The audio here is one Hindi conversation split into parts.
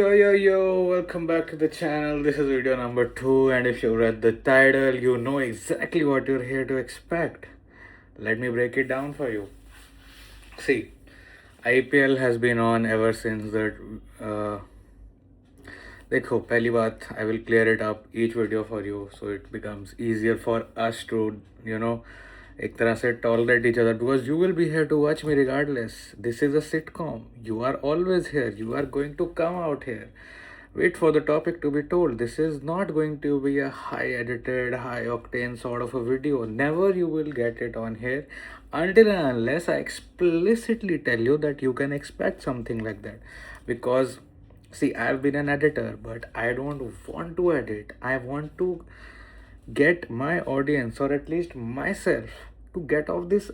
Yo, welcome back to the channel. This is video number 2, and if you read the title, you know exactly what you're here to expect. Let me break it down for you. See, IPL has been on ever since that. देखो पहली बात, I will clear it up each video for you so it becomes easier for us to, you know, एक तरह से tolerate each other because you will be here to watch me regardless. This is a sitcom. You are always here. You are going to come out here. Wait for the topic to be told. This is not going to be a high edited, high octane sort of a video. Never you will get it on here until and unless I explicitly tell you that you can expect something like that. Because see, I've been an editor, but I don't want to edit. I want to get my audience, or at least myself, to get off this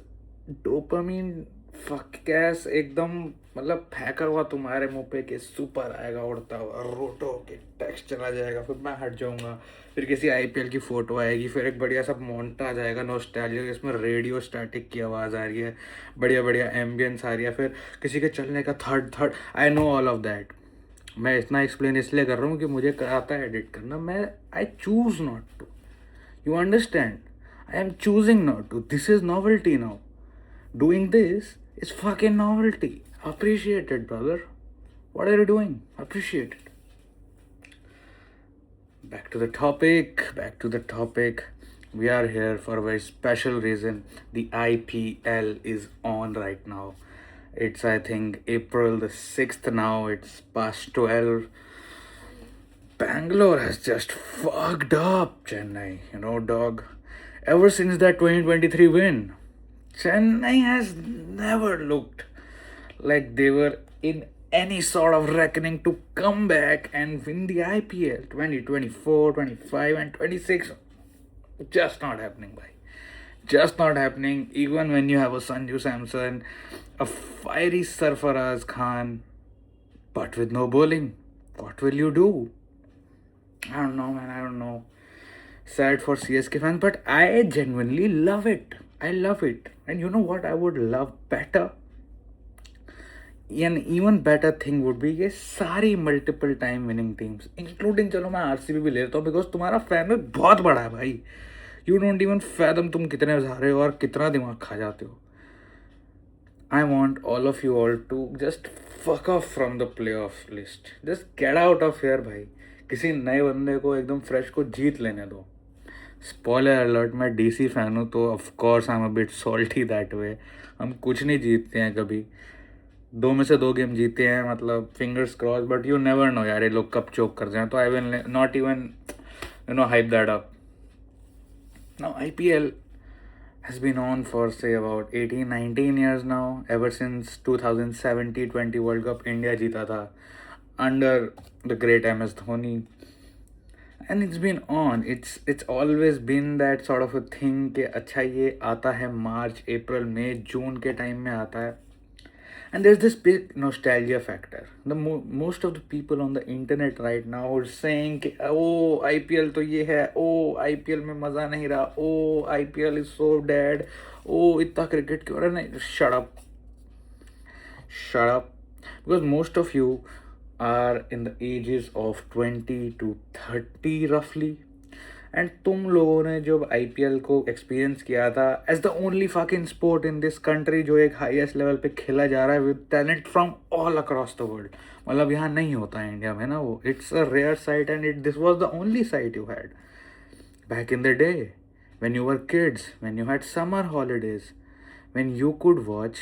dopamine fuck gas एकदम मतलब फेंका हुआ तुम्हारे मुंह पे कि सुपर आएगा उड़ता हुआ रोटो के टेक्स्ट चला जाएगा, फिर मैं हट जाऊंगा, फिर किसी आईपीएल की फोटो आएगी, फिर एक बढ़िया सा मोन्टा आ जाएगा नॉस्टैल्जिया, इसमें रेडियो स्टैटिक की आवाज़ आ रही है, बढ़िया बढ़िया एम्बियंस आ रही है, फिर किसी के चलने का third third. I know all of that. मैं इतना एक्सप्लेन इसलिए कर रहा हूँ कि मुझे आता है एडिट करना। मैं I choose not to, you understand, I am choosing not to. This is novelty now, doing this is fucking novelty. Appreciate it brother, what are you doing, appreciate it. Back to the topic, back to the topic. We are here for a very special reason. The IPL is on right now. It's, I think, April the 6th now. It's past 12. Bangalore has just fucked up Chennai, you know, dog. Ever since that 2023 win, Chennai has never looked like they were in any sort of reckoning to come back and win the IPL 2024, 25, and 26. Just not happening, bhai. Just not happening. Even when you have a Sanju Samson, a fiery Sarfaraz Khan, but with no bowling, what will you do? I don't know, man. I don't know. Sad for CSK fans, but I genuinely love it. I love it. And you know what I would love better? An even better thing would be ये सारी multiple time winning teams including, चलो मैं आरसीबी भी ले लेता हूँ बिकॉज तुम्हारा फैन में बहुत बड़ा है भाई। यू डोंट इवन फैदम तुम कितने रहे हो और कितना दिमाग खा जाते हो। I want all of you all to just fuck off from the play off list, just get out of here भाई। किसी नए बंदे को एकदम फ्रेश को जीत लेने दो। स्पॉइलर अलर्ट, मैं डीसी फैन हूँ तो of course I am a bit salty that way. हम कुछ नहीं जीतते हैं कभी, 2 में से 2 गेम जीते हैं, मतलब fingers cross, but you never know यार ये लोग कब चोक कर जाएं। तो I will not even hype that up. Now IPL has been on for say about 18-19 years now, ever since 2017-20 World Cup India जीता था under the great MS Dhoni, and it's been on. It's always been that sort of a thing कि अच्छा ये आता है मार्च अप्रैल मई जून के टाइम में आता है, and there's this big nostalgia factor. Most of the people on the internet right now are saying कि oh IPL तो ये है, oh IPL में मज़ा नहीं रहा, oh IPL is so dead, oh इतना क्रिकेट क्यों रहा नहीं। Shut up, because most of you are in the ages of 20 to 30 roughly, and तुम लोगों ने जब आईपीएल को एक्सपीरियंस किया था as the only fucking sport in this country जो एक हाईएस्ट लेवल पे खेला जा रहा है with talent from all across the world, मतलब यहाँ नहीं होता है इंडिया में ना वो, it's a rare sight and this was the only sight you had back in the day when you were kids, when you had summer holidays, when you could watch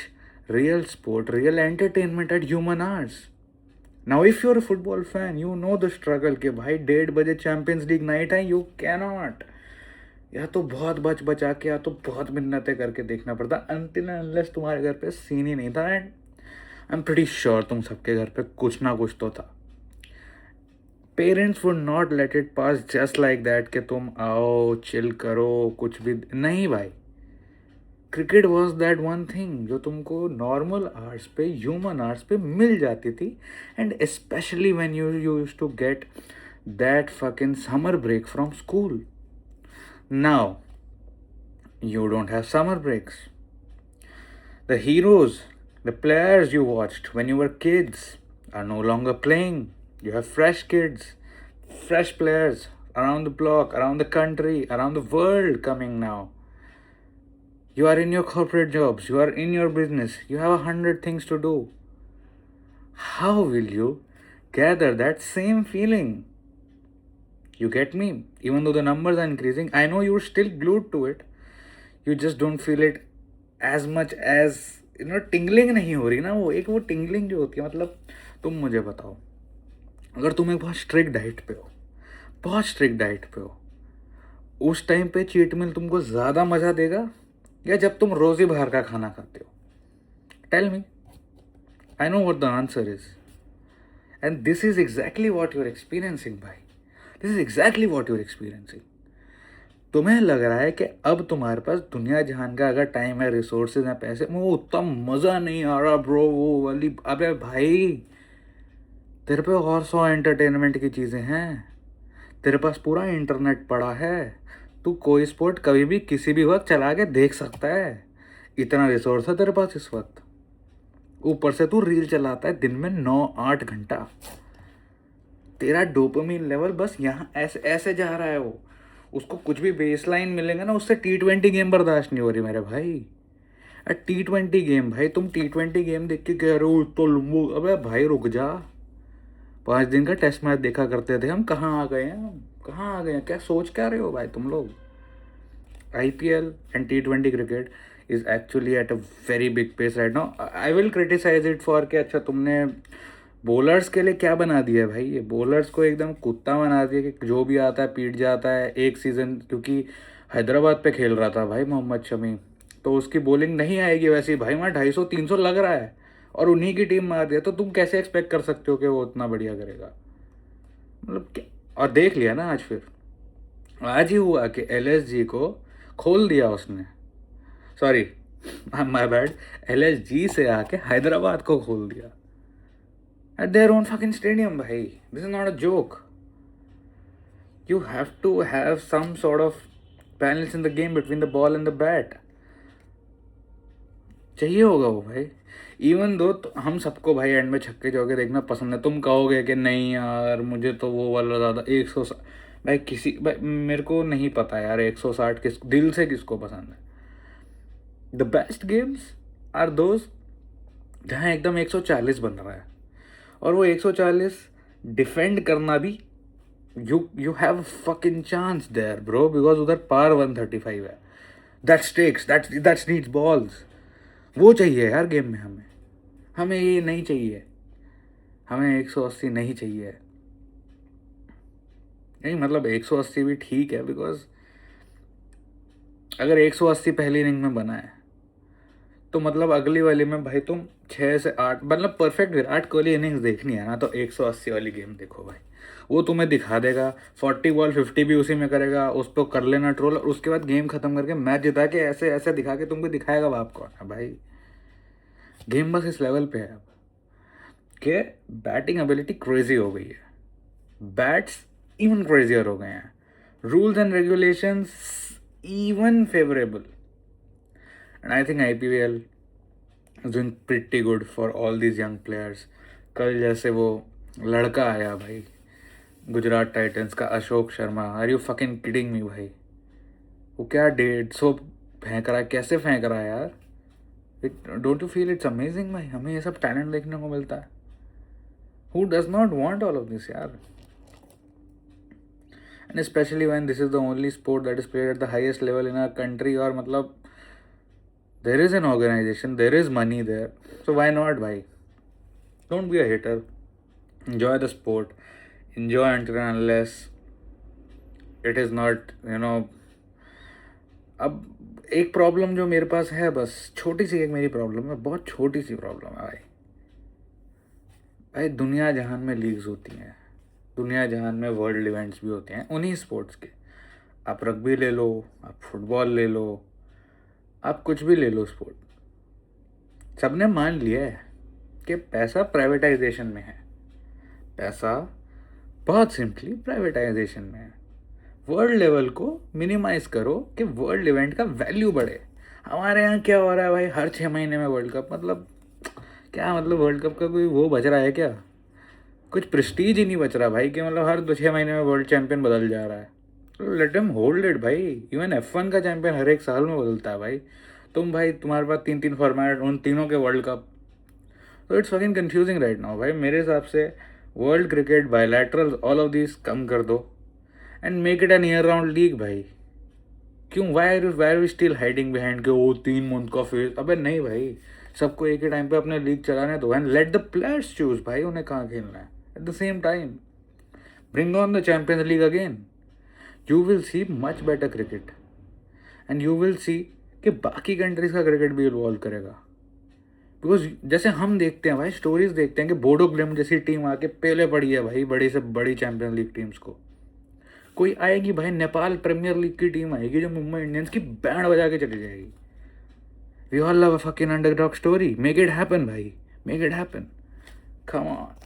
real sport, real entertainment at human hours. Now, if you're a football fan, you know the struggle कि भाई 1:30 बजे चैंपियंस लीग नाइट है, यू कैनॉट, या तो बहुत बचा के या तो बहुत मिन्नतें करके देखना पड़ता अनटिल अनलेस तुम्हारे घर पे सीन ही नहीं था. And I am pretty sure तुम सबके घर पे कुछ ना कुछ तो था. Parents would not let it pass just like that कि तुम आओ चिल करो, कुछ भी नहीं भाई. Cricket was that one thing जो तुमको नॉर्मल आवर्स पे, ह्यूमन आवर्स पे मिल जाती थी. And specially when you used to get that fucking summer break from school. Now you don't have summer breaks. The heroes, the players you watched when you were kids are no longer playing. You have fresh kids, fresh players around the block, around the country, around the world coming now. You are in your corporate jobs, you are in your business, you have 100 things to do. How will you gather that same feeling? You get me? Even though the numbers are increasing, I know you're still glued to it. You just don't feel it as much as, tingling नहीं हो रही ना, वो tingling जो होती है, मतलब तुम मुझे बताओ, अगर तुम एक बहुत स्ट्रिक्ट डाइट पे हो, उस टाइम पे चीट मील तुमको ज़्यादा मज़ा देगा या जब तुम रोज़ ही बाहर का खाना खाते हो? Tell me. I know what the answer is. And this is exactly what you're experiencing भाई. This is exactly what you're experiencing. तुम्हें लग रहा है कि अब तुम्हारे पास दुनिया जहान का अगर टाइम है, रिसोर्सेज हैं, पैसे, वो उतना मज़ा नहीं आ रहा ब्रो, वो वाली. अबे भाई, तेरे पे और 100 एंटरटेनमेंट की चीज़ें हैं. तेरे पास पूरा इंटरनेट पड़ा है. तू कोई स्पोर्ट कभी भी किसी भी वक्त चला के देख सकता है. इतना रिसोर्स है तेरे पास इस वक्त. ऊपर से तू रील चलाता है दिन में 9-8 घंटा. तेरा डोपामिन लेवल बस यहाँ ऐसे ऐसे जा रहा है. वो उसको कुछ भी बेसलाइन मिलेगा ना, उससे T20 गेम बर्दाश्त नहीं हो रही मेरे भाई. T20 गेम भाई, तुम T20 गेम देख के कह रहे हो तो लुम्बू. अबे भाई रुक जा. 5 दिन का टेस्ट मैच देखा करते थे हम. कहाँ आ गए हैं? क्या सोच क्या रहे हो भाई तुम लोग? IPL and T20 cricket is actually at a very big pace right now. I will criticize it for कि अच्छा तुमने बॉलर्स के लिए क्या बना दिया है भाई. ये बॉलर्स को एकदम कुत्ता बना दिया कि जो भी आता है पीट जाता है. एक सीज़न क्योंकि हैदराबाद पे खेल रहा था भाई मोहम्मद शमी, तो उसकी बॉलिंग नहीं आएगी वैसी भाई. वहाँ 250-300 लग रहा है और उन्हीं की टीम मार दिया, तो तुम कैसे एक्सपेक्ट कर सकते हो कि वो उतना बढ़िया करेगा? मतलब क्या. और देख लिया ना, आज ही हुआ कि LSG को खोल दिया उसने. Sorry, my bad. LSG से आके हैदराबाद को खोल दिया at their own fucking stadium भाई. This is not a joke. You have to have some sort of balance in the game between the ball and the bat. चाहिए होगा वो भाई. इवन दो हम सबको भाई एंड में छक्के चौके देखना पसंद है. तुम कहोगे कि नहीं यार मुझे तो वो वाला ज़्यादा 100 भाई मेरे को नहीं पता यार 160 किस दिल से किसको पसंद है. The best games are those जहाँ एकदम 140 बन रहा है और वो 140 डिफेंड करना भी you have fucking chance there bro, because उधर पार 135 है. That stakes, that needs balls. वो चाहिए यार गेम में. हमें ये नहीं चाहिए. हमें 180 नहीं चाहिए. नहीं मतलब 180 भी ठीक है, बिकॉज अगर 180 पहली इनिंग में बना है तो मतलब अगली वाली में भाई तुम 6 से 8 मतलब परफेक्ट विराट कोहली इनिंग्स देखनी है ना, तो 180 वाली गेम देखो भाई. वो तुम्हें दिखा देगा. 40 बॉल 50 भी उसी में करेगा. उस पर कर लेना ट्रोल और उसके बाद गेम खत्म करके मैच जिता के ऐसे ऐसे दिखा के तुमको दिखाएगा बाप कौन है भाई. गेम बस इस लेवल पे है अब कि बैटिंग एबिलिटी क्रेजी हो गई है. बैट्स इवन क्रेजियर हो गए हैं. Rules and regulations even favorable. And I think IPL is doing pretty good for all these young players. कल जैसे वो लड़का आया भाई गुजरात टाइटंस का, Ashok Sharma. Are you fucking kidding me भाई? वो क्या 150 फेंक रहा है. कैसे फेंक रहा है यार? Don't you feel it's amazing भाई? हमें ये सब टैलेंट देखने को मिलता है. Who does not want all of this यार? And especially when this is the only sport that is played at the highest level in our country. और मतलब there is an organization, there is money there, so why not भाई? Don't be a hater. Enjoy the sport. Enjoy until and unless it is not, अब एक प्रॉब्लम जो मेरे पास है, बस छोटी सी एक मेरी प्रॉब्लम है, बहुत छोटी सी प्रॉब्लम है भाई. दुनिया जहान में लीग्स होती हैं, दुनिया जहान में वर्ल्ड इवेंट्स भी होते हैं उन्हीं स्पोर्ट्स के. आप रग्बी ले लो, आप फुटबॉल ले लो, आप कुछ भी ले लो स्पोर्ट. सबने मान लिया है कि पैसा प्राइवेटाइजेशन में है. पैसा बहुत सिंपली प्राइवेटाइजेशन में है. वर्ल्ड लेवल को मिनिमाइज करो कि वर्ल्ड इवेंट का वैल्यू बढ़े. हमारे यहाँ क्या हो रहा है भाई? हर 6 महीने में वर्ल्ड कप. मतलब क्या मतलब वर्ल्ड कप का कोई वो बच रहा है क्या? कुछ प्रेस्टीज ही नहीं बच रहा भाई कि मतलब हर 6 महीने में वर्ल्ड चैंपियन बदल जा रहा है। लेट देम होल्ड इट भाई। इवन F1 का चैंपियन हर एक साल में बदलता है भाई। तुम भाई तुम्हारे पास 3 3 फॉर्मेट, उन तीनों के वर्ल्ड कप। तो it's fucking confusing right now भाई। मेरे हिसाब से world cricket bilateral all of this कम कर दो and make it an year round league भाई। क्यों why are still hiding behind के वो 3 मंथ का फेज? अबे नहीं भाई, सबको एक ही टाइम पे अपने लीग चलाने दो and let the players choose भाई उन्हें कहाँ खेलना है। At the same time bring on the champions league again. You will see much better cricket and you will see कि बाकी कंट्रीज का क्रिकेट भी इन्वॉल्व करेगा। बिकॉज जैसे हम देखते हैं भाई, स्टोरीज देखते हैं कि बोडो ग्लिम्ट जैसी टीम आके पहले पड़ी है भाई बड़ी से बड़ी चैंपियंस लीग टीम्स को। कोई आएगी भाई, नेपाल प्रीमियर लीग की टीम आएगी जो मुंबई इंडियंस की बैंड बजा के चली जाएगी। We all love a fucking underdog story. Make it happen भाई, make it happen, come on.